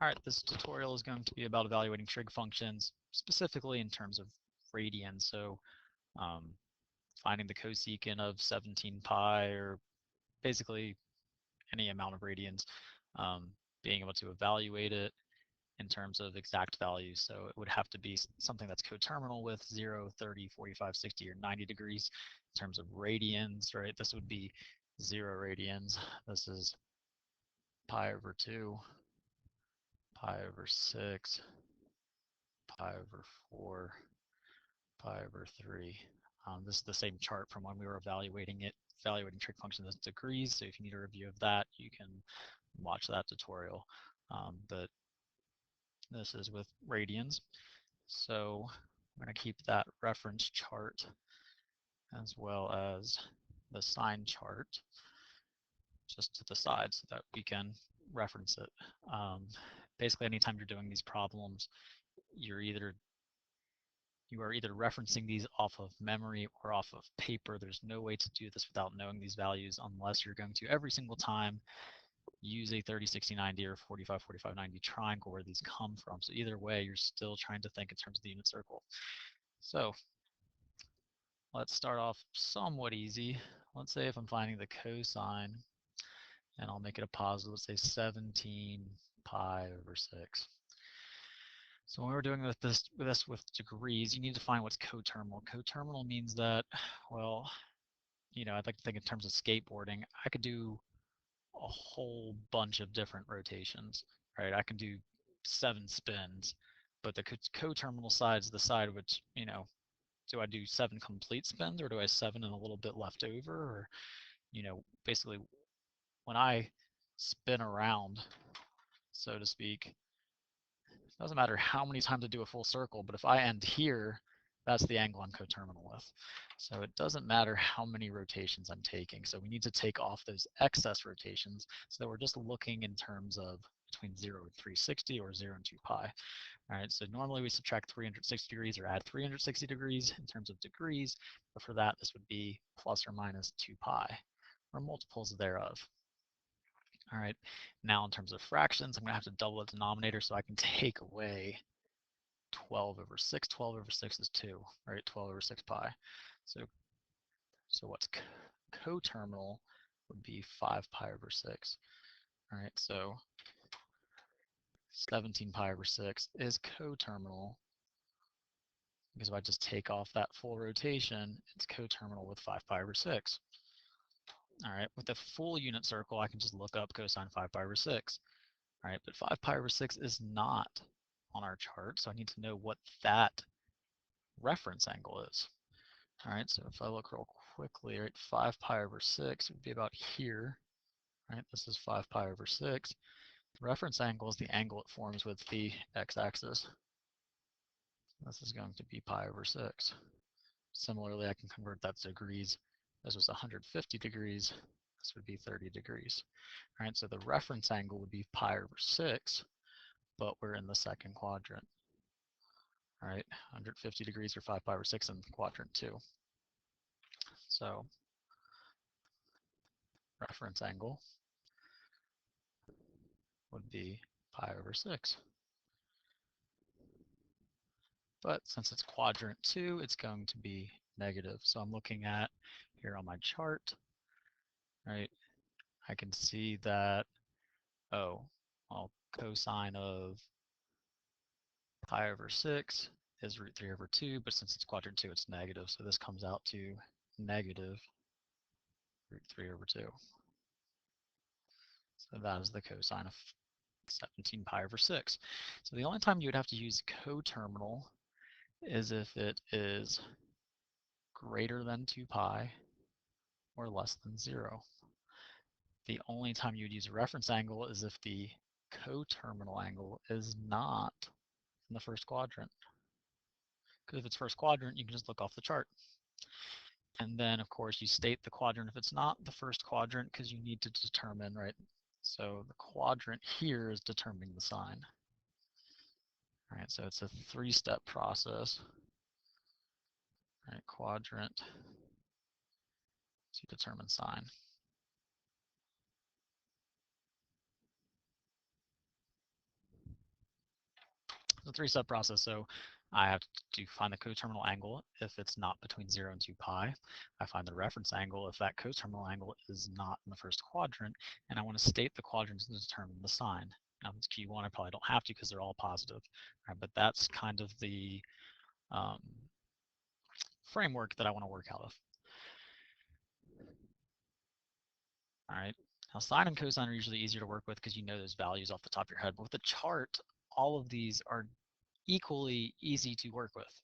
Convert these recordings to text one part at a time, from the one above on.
All right, this tutorial is going to be about evaluating trig functions, specifically in terms of radians. So finding the cosecant of 17 pi, or basically any amount of radians, being able to evaluate it in terms of exact values. So it would have to be something that's coterminal with 0, 30, 45, 60, or 90 degrees in terms of radians, right? This would be 0 radians. This is pi over 2, pi over 6, pi over 4, pi over 3. This is the same chart from when we were evaluating trig functions as degrees. So if you need a review of that, you can watch that tutorial. But this is with radians. So I'm going to keep that reference chart as well as the sign chart just to the side so that we can reference it. Basically, anytime you're doing these problems, you are either referencing these off of memory or off of paper. There's no way to do this without knowing these values unless you're going to every single time use a 30, 60, 90 or 45, 45, 90 triangle where these come from. So either way, you're still trying to think in terms of the unit circle. So let's start off somewhat easy. Let's say if I'm finding the cosine, and I'll make it a positive, let's say 17 pi over 6. So when we're doing this with degrees, you need to find what's coterminal. Coterminal means that, well, I'd like to think in terms of skateboarding. I could do a whole bunch of different rotations, right? I can do 7 spins, but the coterminal side is the side which, do I do 7 complete spins or do I have 7 and a little bit left over? Or, basically when I spin around, so to speak, it doesn't matter how many times I do a full circle, but if I end here, that's the angle I'm coterminal with. So it doesn't matter how many rotations I'm taking. So we need to take off those excess rotations so that we're just looking in terms of between 0 and 360 or 0 and 2 pi. All right, so normally we subtract 360 degrees or add 360 degrees in terms of degrees, but for that this would be plus or minus 2 pi, or multiples thereof. All right, now in terms of fractions, I'm going to have to double the denominator so I can take away 12 over 6. 12 over 6 is 2, right? 12 over 6 pi. So what's coterminal would be 5 pi over 6. All right, so 17 pi over 6 is coterminal because if I just take off that full rotation, it's coterminal with 5 pi over 6. All right, with a full unit circle, I can just look up cosine 5 pi over 6. All right, but 5 pi over 6 is not on our chart, so I need to know what that reference angle is. All right, so if I look real quickly, right, 5 pi over 6 would be about here. Right, this is 5 pi over 6. The reference angle is the angle it forms with the x-axis. This is going to be pi over 6. Similarly, I can convert that to degrees. This was 150 degrees. This would be 30 degrees. All right, so the reference angle would be pi over 6, but we're in the second quadrant. All right, 150 degrees or 5 pi over 6 in quadrant 2. So reference angle would be pi over 6. But since it's quadrant 2, it's going to be negative. So I'm looking at here on my chart, right? I can see that, well, cosine of pi over 6 is root 3 over 2, but since it's quadrant 2, it's negative. So this comes out to negative root 3 over 2. So that is the cosine of 17 pi over 6. So the only time you would have to use coterminal is if it is greater than 2 pi or less than 0. The only time you would use a reference angle is if the coterminal angle is not in the first quadrant. Because if it's first quadrant, you can just look off the chart. And then, of course, you state the quadrant if it's not the first quadrant because you need to determine, right? So the quadrant here is determining the sign. All right, so it's a 3-step process. All right, quadrant to determine sign. a three-step process. So I have to find the coterminal angle if it's not between 0 and 2 pi. I find the reference angle if that coterminal angle is not in the first quadrant, and I want to state the quadrants to determine the sign. Now, if it's Q1, I probably don't have to because they're all positive, right? But that's kind of the framework that I want to work out of. All right. Now, sine and cosine are usually easier to work with because you know those values off the top of your head. But with the chart, all of these are equally easy to work with,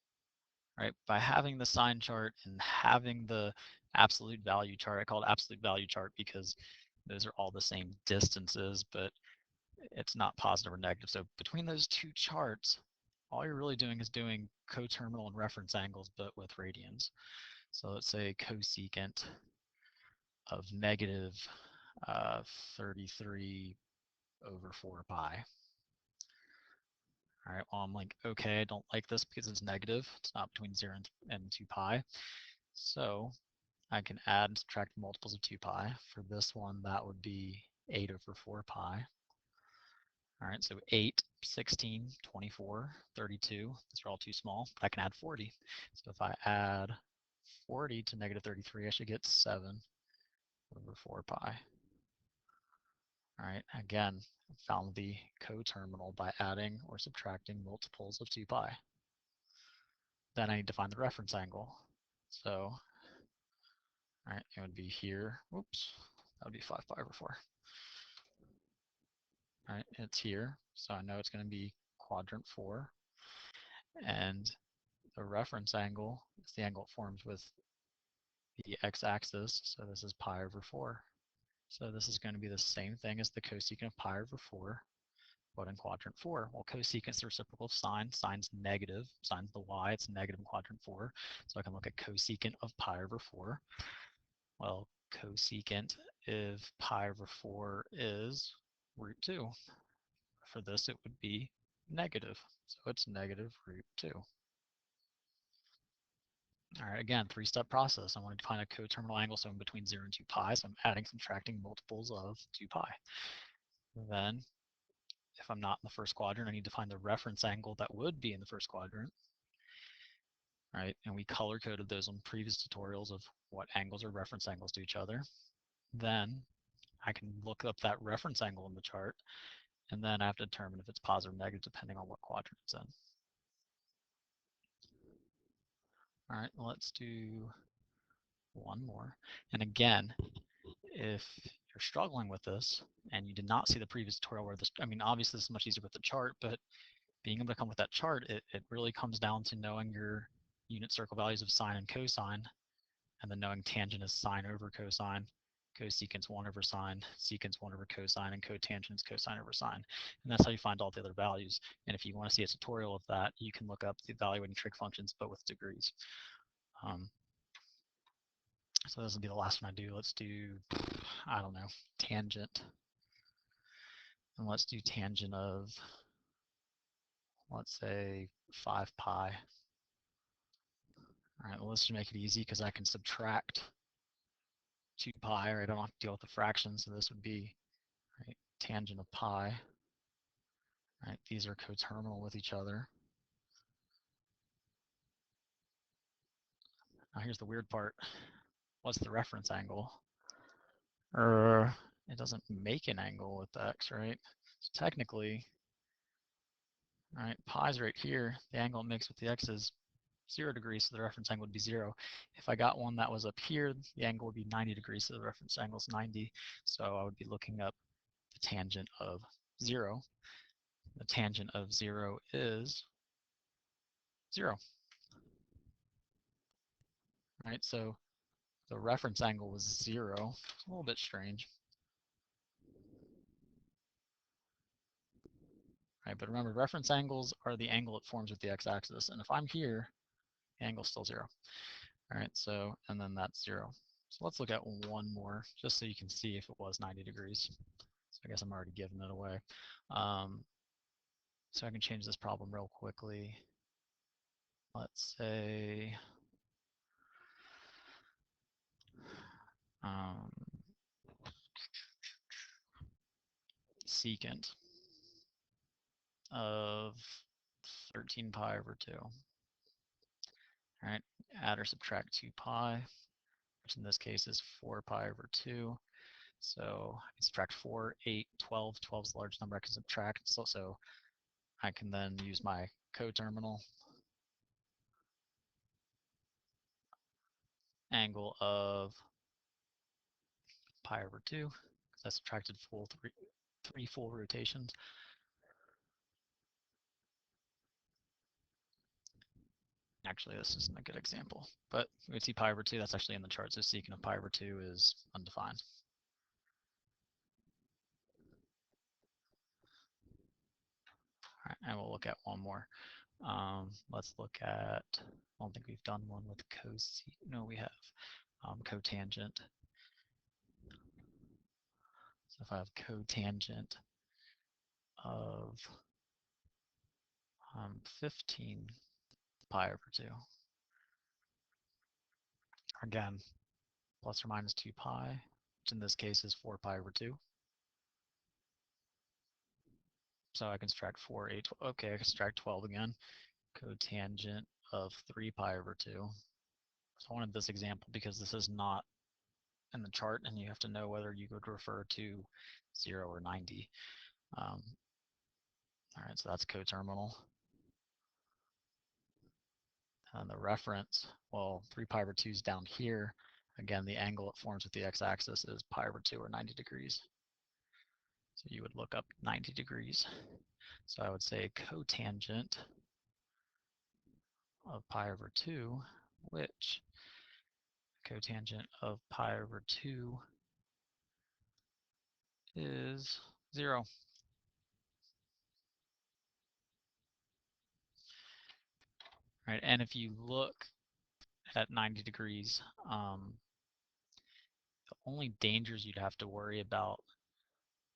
right? By having the sine chart and having the absolute value chart. I call it absolute value chart because those are all the same distances, but it's not positive or negative. So between those two charts, all you're really doing is doing coterminal and reference angles, but with radians. So let's say cosecant of negative 33 over 4 pi. All right, well, I'm like, okay, I don't like this because it's negative. It's not between 0 and 2 pi. So I can add and subtract multiples of 2 pi. For this one, that would be 8 over 4 pi. All right, so 8, 16, 24, 32. These are all too small. I can add 40. So if I add 40 to negative 33, I should get 7 over 4 pi. All right, again, found the coterminal by adding or subtracting multiples of 2 pi. Then I need to find the reference angle. So, all right, it would be here. Oops, that would be 5 pi over 4. All right, it's here, so I know it's going to be quadrant 4. And the reference angle is the angle it forms with the x-axis, so this is pi over 4. So this is going to be the same thing as the cosecant of pi over 4, but in quadrant 4. Well, cosecant is the reciprocal of sine. Sine's negative. Sine's the y. It's negative in quadrant 4. So I can look at cosecant of pi over 4. Well, cosecant of pi over 4 is root 2. For this, it would be negative. So it's negative root 2. All right, again, three-step process. I want to find a coterminal angle, so in between 0 and 2 pi, so I'm adding, subtracting multiples of 2 pi. Then, if I'm not in the first quadrant, I need to find the reference angle that would be in the first quadrant. Right, and we color-coded those on previous tutorials of what angles are reference angles to each other. Then, I can look up that reference angle in the chart, and then I have to determine if it's positive or negative depending on what quadrant it's in. All right, let's do one more. And again, if you're struggling with this and you did not see the previous tutorial where this, I mean, obviously this is much easier with the chart, but being able to come with that chart, it really comes down to knowing your unit circle values of sine and cosine, and then knowing tangent is sine over cosine, cosecant's 1 over sine, secant's 1 over cosine, and cotangent is cosine over sine. And that's how you find all the other values. And if you want to see a tutorial of that, you can look up the evaluating trig functions, but with degrees. So this will be the last one I do. Let's do, I don't know, tangent. And let's do tangent of, let's say, 5 pi. All right, well, let's just make it easy because I can subtract 2 pi, or I don't have to deal with the fractions. So this would be, right, tangent of pi. Right, these are coterminal with each other. Now here's the weird part. What's the reference angle? It doesn't make an angle with x, right? So technically, right, pi's right here. The angle it makes with the x is 0 degrees, so the reference angle would be 0. If I got one that was up here, the angle would be 90 degrees, so the reference angle is 90. So I would be looking up the tangent of 0. The tangent of 0 is 0. Right, so the reference angle was 0. It's a little bit strange. Right, but remember, reference angles are the angle it forms with the x-axis, and if I'm here, the angle's still 0. All right, so, and then that's 0. So let's look at one more, just so you can see if it was 90 degrees. So I guess I'm already giving it away. So I can change this problem real quickly. Let's say secant of 13 pi over 2. All right, add or subtract 2 pi, which in this case is 4 pi over 2. So I can subtract 4, 8, 12. 12 is a large number I can subtract. So I can then use my coterminal angle of pi over 2, because I subtracted three full rotations. Actually, this isn't a good example, but we would see pi over 2, that's actually in the chart, so secant of pi over 2 is undefined. All right, and we'll look at one more. Let's look at, I don't think we've done one with cosecant. No, we have cotangent. So if I have cotangent of 15 pi over 2, again, plus or minus 2 pi, which in this case is 4 pi over 2. So I can subtract 4, 8, 12. Okay, I can subtract 12 again. Cotangent of 3 pi over 2. So I wanted this example because this is not in the chart, and you have to know whether you would refer to 0 or 90. All right, so that's coterminal. And the reference, well, 3 pi over 2 is down here. Again, the angle it forms with the x-axis is pi over 2 or 90 degrees. So you would look up 90 degrees. So I would say cotangent of pi over 2, which cotangent of pi over 2 is 0. Right, and if you look at 90 degrees, the only dangers you'd have to worry about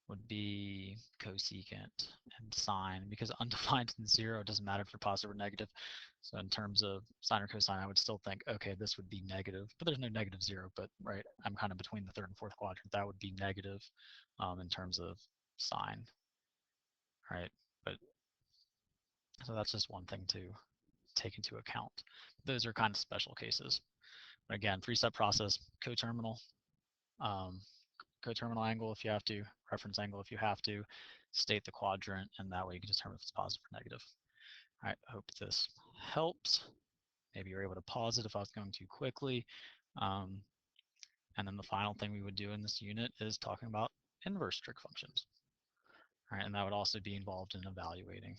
would be cosecant and sine, because undefined and 0 doesn't matter if they're positive or negative. So in terms of sine or cosine, I would still think, okay, this would be negative, but there's no negative 0, but right, I'm kind of between the third and fourth quadrant. That would be negative in terms of sine, right? But so that's just one thing to take into account. Those are kind of special cases. But again, three-step process, coterminal, coterminal angle if you have to, reference angle if you have to, state the quadrant, and that way you can determine if it's positive or negative. All right, I hope this helps. Maybe you're able to pause it if I was going too quickly. And then the final thing we would do in this unit is talking about inverse trig functions. All right, and that would also be involved in evaluating